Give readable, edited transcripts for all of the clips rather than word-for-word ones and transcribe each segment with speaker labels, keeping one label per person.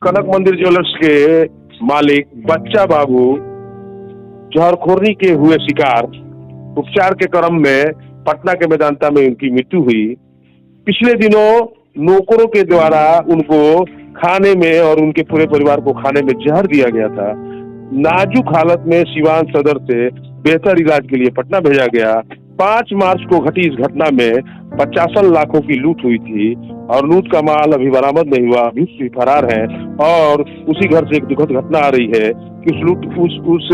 Speaker 1: कनक मंदिर ज्वेलर्स के मालिक बच्चा बाबू जहरखोरी के हुए शिकार। उपचार के क्रम में पटना के मेदांता में उनकी मृत्यु हुई। पिछले दिनों नौकरों के द्वारा उनको खाने में और उनके पूरे परिवार को खाने में जहर दिया गया था। नाजुक हालत में सिवान सदर से बेहतर इलाज के लिए पटना भेजा गया। 5 मार्च को घटी इस घटना में 50 लाखों की लूट हुई थी और लूट का माल अभी बरामद नहीं हुआ, अभी भी फरार है। और उसी घर से एक दुखद घटना आ रही है कि उस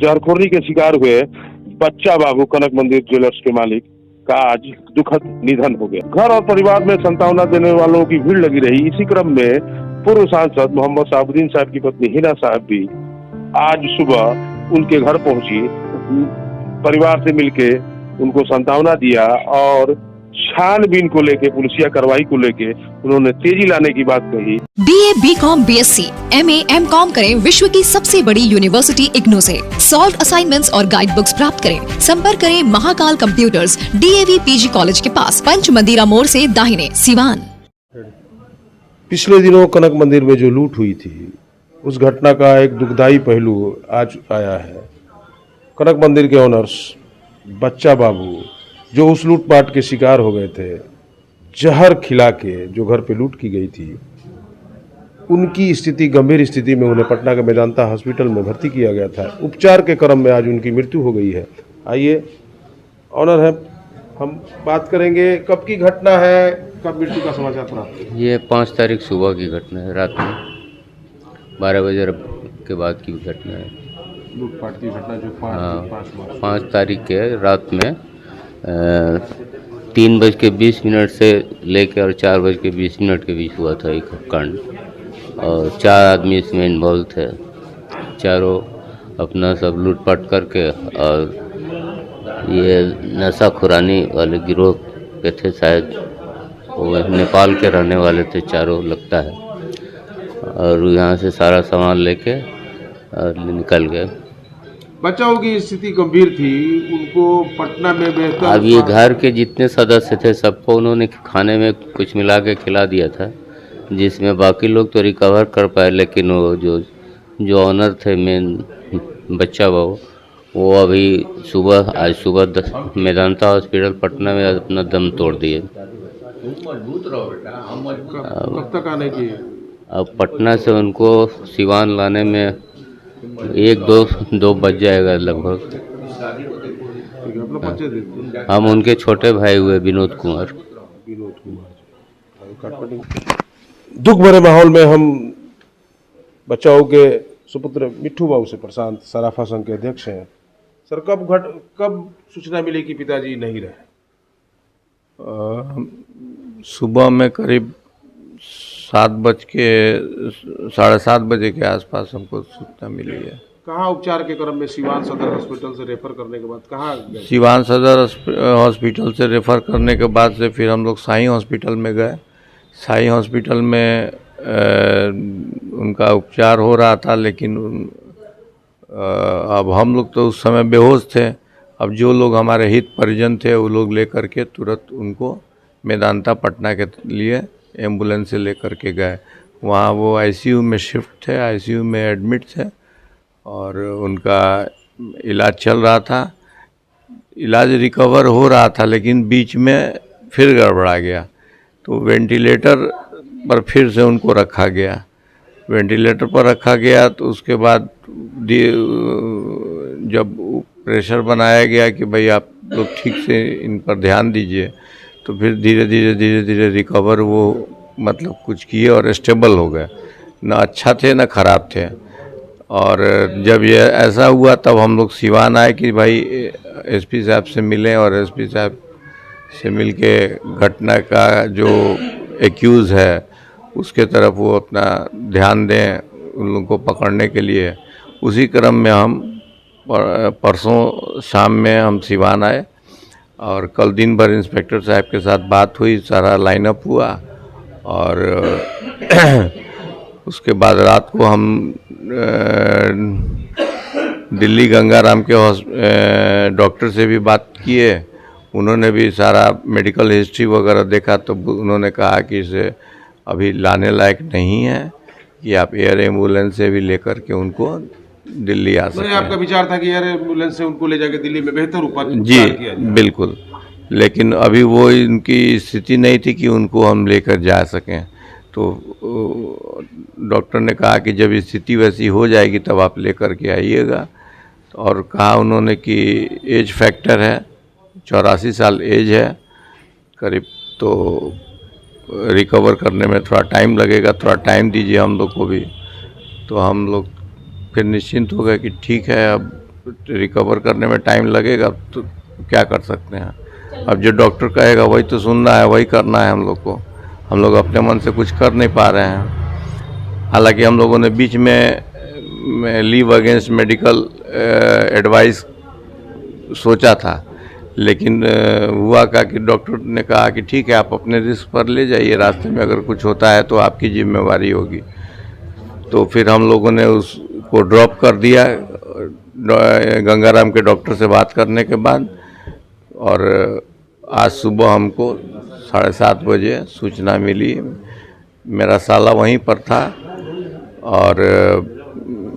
Speaker 1: जहरखोरी के शिकार हुए बच्चा बाबू कनक मंदिर ज्वेलर्स के मालिक का आज दुखद निधन हो गया। घर और परिवार में सांत्वना देने वालों की भीड़ लगी रही। इसी क्रम में पूर्व सांसद मोहम्मद साबुद्दीन साहब की पत्नी हिना साहब भी आज सुबह उनके घर पहुंची, परिवार से मिलके उनको सांत्वना दिया और छानबीन को लेके, पुलिसिया कार्रवाई को लेके उन्होंने तेजी लाने की बात कही।
Speaker 2: BA, BCom, BSc, MA, MCom करें विश्व की सबसे बड़ी यूनिवर्सिटी इग्नू से। सॉल्व असाइनमेंट्स और गाइड बुक्स प्राप्त करें। संपर्क करें Mahakal computers, DAV PG college के पास, पंच मंदिरा मोड़ से दाहिने, सिवान।
Speaker 3: पिछले दिनों कनक मंदिर में जो लूट हुई थी, उस घटना का एक दुखदायी पहलू आज आया है। कनक मंदिर के ओनर्स बच्चा बाबू जो उस लूटपाट के शिकार हो गए थे, जहर खिला के जो घर पे लूट की गई थी, उनकी स्थिति गंभीर स्थिति में उन्हें पटना के मेदांता हॉस्पिटल में भर्ती किया गया था। उपचार के क्रम में आज उनकी मृत्यु हो गई है। आइए, ऑनर है, हम बात करेंगे कब की घटना है, कब मृत्यु का समाचार प्राप्त हुआ?
Speaker 4: ये 5 तारीख सुबह की घटना है, रात में 12 बजे के बाद की घटना है।
Speaker 3: लूटपाट की घटना जो
Speaker 4: 5 तारीख के रात में 3:20 से लेकर और 4:20 के बीच हुआ था एक कांड, और 4 आदमी इसमें इन्वॉल्व थे। चारों अपना सब लूटपाट करके, और ये नशा खुरानी वाले गिरोह के थे, शायद वो नेपाल के रहने वाले थे चारों, लगता है। और यहाँ से सारा सामान लेके और निकल गए।
Speaker 3: बच्चाओं की स्थिति गंभीर थी, उनको पटना में बेहतर।
Speaker 4: अब ये घर के जितने सदस्य थे सबको उन्होंने खाने में कुछ मिला के खिला दिया था, जिसमें बाकी लोग तो रिकवर कर पाए, लेकिन वो जो ऑनर थे मेन बच्चा बाबू, वो अभी आज सुबह मेदांता हॉस्पिटल पटना में अपना दम तोड़ दिए।
Speaker 3: कब तक आने की?
Speaker 4: अब पटना से उनको सिवान लाने में 1-2 बज जाएगा लगभग। हम उनके छोटे भाई हुए विनोद कुमार।
Speaker 3: दुख भरे माहौल में हम बच्चाओं के सुपुत्र मिट्ठू बाबू से प्रशांत सराफा संघ के अध्यक्ष हैं। सर, कब सूचना मिली कि पिताजी नहीं रहे?
Speaker 5: सुबह में करीब 7:30 बजे के आसपास हमको सूचना मिली है।
Speaker 3: कहाँ उपचार के क्रम में? सिवान सदर हॉस्पिटल से रेफर करने के बाद कहाँ गए?
Speaker 5: सिवान सदर हॉस्पिटल से रेफ़र करने के बाद से फिर हम लोग साई हॉस्पिटल में गए। साई हॉस्पिटल में उनका उपचार हो रहा था, लेकिन अब हम लोग तो उस समय बेहोश थे। अब जो लोग हमारे हित परिजन थे वो लोग लेकर के तुरंत उनको मेदांता पटना के लिए एम्बुलेंस से लेकर के गए। वहाँ वो ICU में शिफ्ट थे, ICU में एडमिट थे और उनका इलाज चल रहा था। इलाज रिकवर हो रहा था, लेकिन बीच में फिर गड़बड़ा गया, तो वेंटिलेटर पर फिर से उनको रखा गया। वेंटिलेटर पर रखा गया तो उसके बाद जब प्रेशर बनाया गया कि भाई आप लोग ठीक से इन पर ध्यान दीजिए, तो फिर धीरे धीरे रिकवर वो मतलब कुछ किए और स्टेबल हो गए। ना अच्छा थे ना ख़राब थे। और जब ये ऐसा हुआ तब हम लोग सिवान आए कि भाई SP साहब से मिलें, और SP साहब से मिल के घटना का जो एक्यूज़ है उसके तरफ वो अपना ध्यान दें, उन लोगों को पकड़ने के लिए। उसी क्रम में हम परसों शाम में हम सिवान आए और कल दिन भर इंस्पेक्टर साहब के साथ बात हुई, सारा लाइनअप हुआ, और उसके बाद रात को हम दिल्ली गंगाराम के डॉक्टर से भी बात किए। उन्होंने भी सारा मेडिकल हिस्ट्री वगैरह देखा, तो उन्होंने कहा कि इसे अभी लाने लायक नहीं है, कि आप एयर एम्बुलेंस से भी लेकर के उनको दिल्ली आ सकते
Speaker 3: आपका
Speaker 5: हैं।
Speaker 3: विचार था कि एयर एम्बुलेंस से उनको ले जाके दिल्ली में बेहतर उपचार
Speaker 5: जी
Speaker 3: किया जाए।
Speaker 5: बिल्कुल, लेकिन अभी वो इनकी स्थिति नहीं थी कि उनको हम लेकर जा सकें। तो डॉक्टर ने कहा कि जब स्थिति वैसी हो जाएगी तब आप लेकर के आइएगा। और कहा उन्होंने कि एज फैक्टर है, 84 साल एज है करीब, तो रिकवर करने में थोड़ा टाइम लगेगा, थोड़ा टाइम दीजिए हम लोग को भी। तो हम लोग फिर निश्चिंत हो गए कि ठीक है, अब रिकवर करने में टाइम लगेगा तो क्या कर सकते हैं। अब जो डॉक्टर कहेगा वही तो सुनना है, वही करना है हम लोग को। हम लोग अपने मन से कुछ कर नहीं पा रहे हैं। हालांकि हम लोगों ने बीच में लीव अगेंस्ट मेडिकल एडवाइस सोचा था, लेकिन हुआ क्या कि डॉक्टर ने कहा कि ठीक है, आप अपने रिस्क पर ले जाइए, रास्ते में अगर कुछ होता है तो आपकी जिम्मेवारी होगी। तो फिर हम लोगों ने उसको ड्रॉप कर दिया गंगाराम के डॉक्टर से बात करने के बाद। और आज सुबह हमको 7:30 बजे सूचना मिली। मेरा साला वहीं पर था और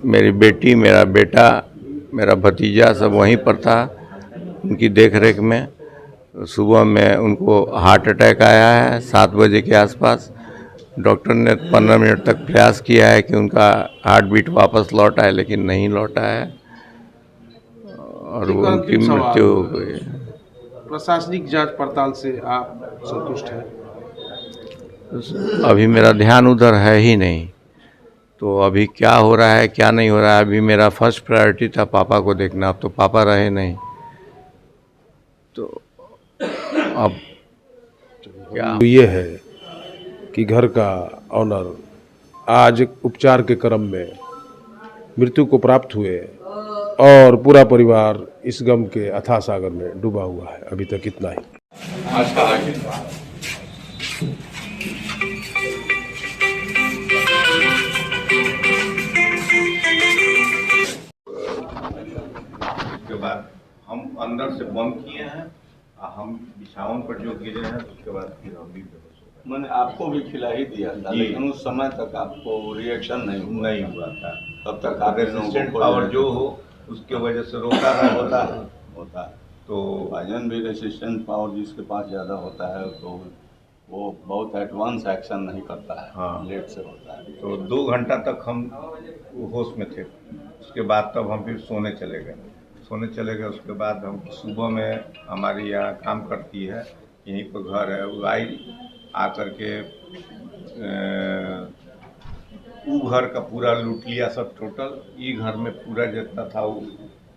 Speaker 5: मेरी बेटी, मेरा बेटा, मेरा भतीजा सब वहीं पर था उनकी देख रेख में। सुबह में उनको हार्ट अटैक आया है 7 बजे के आसपास। डॉक्टर ने 15 मिनट तक प्रयास किया है कि उनका हार्ट बीट वापस लौट आए, लेकिन नहीं लौटा है और उनकी मृत्यु हो गई।
Speaker 3: प्रशासनिक जांच पड़ताल से आप संतुष्ट हैं?
Speaker 5: अभी मेरा ध्यान उधर है ही नहीं, तो अभी क्या हो रहा है क्या नहीं हो रहा है, अभी मेरा फर्स्ट प्रायोरिटी था पापा को देखना। अब तो पापा रहे नहीं, तो अब क्या
Speaker 3: ये है कि घर का ऑनर आज उपचार के क्रम में मृत्यु को प्राप्त हुए और पूरा परिवार इस गम के अथाह सागर में डूबा हुआ है। अभी तक इतना ही।
Speaker 5: उसके बाद हम अंदर से बंद किए हैं, हम बिछावन पर जो गिरे हैं उसके बाद फिर हम भी बेहोश हो गए।
Speaker 6: मैंने आपको भी खिला ही दिया था, लेकिन उस समय तक आपको रिएक्शन नहीं
Speaker 5: हुआ था।
Speaker 6: तब तक आप
Speaker 5: रेजिस्टेंट पावर जो हो उसके वजह से रोका नहीं
Speaker 6: होता है।
Speaker 5: तो
Speaker 6: वजन भी रेसिस्टेंट पावर जिसके पास ज़्यादा होता है तो वो बहुत एडवांस एक्शन नहीं करता है।
Speaker 5: हाँ,
Speaker 6: लेट से होता है।
Speaker 5: तो 2 घंटा तक हम होश में थे। उसके बाद तब हम फिर सोने चले गए। उसके बाद हम सुबह में, हमारी यहाँ काम करती है, यहीं पर घर है, वो आई आकर के वो घर का पूरा लूट लिया सब टोटल। ये घर में पूरा जितना था वो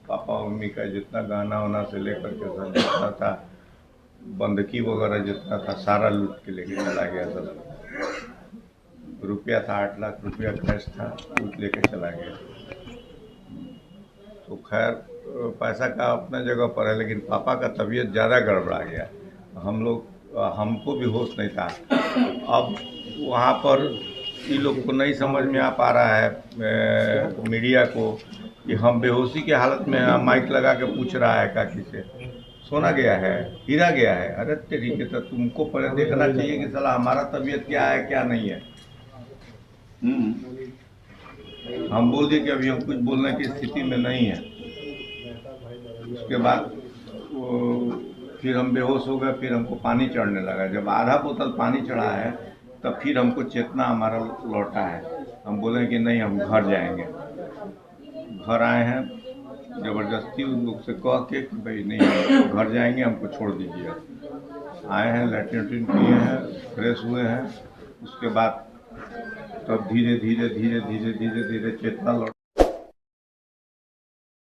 Speaker 5: पापा मम्मी का जितना गहना वहना से लेकर के सब जितना था, बंदकी वगैरह जितना था, सारा लूट के लेके चला गया सब। रुपया था 8 लाख रुपया कैश था, लूट लेके चला गया। तो खैर पैसा का अपना जगह पर है, लेकिन पापा का तबीयत ज़्यादा गड़बड़ा गया। हमको भी होश नहीं था। अब वहाँ पर ये लोग को नहीं समझ में आ पा रहा है मीडिया को कि हम बेहोशी के हालत में हैं। माइक लगा के पूछ रहा है काकी से, सोना गया है, हीरा गया है। अरे तरीके से तुमको पहले देखना चाहिए कि साला हमारा तबीयत क्या है क्या नहीं है। हम बोल दिए कि अभी हम कुछ बोलने की स्थिति में नहीं है। उसके बाद फिर हम बेहोश हो गए। फिर हमको पानी चढ़ने लगा। जब आधा बोतल पानी चढ़ा है तब फिर हमको चेतना हमारा लौटा है। हम बोले कि नहीं, हम घर जाएंगे। घर आए हैं ज़बरदस्ती उन लोग से कह के कि भाई नहीं, हम घर जाएंगे, हमको छोड़ दीजिए। आए हैं, लैट्रिन किए हैं, फ्रेश हुए हैं। उसके बाद तब धीरे धीरे चेतना लौट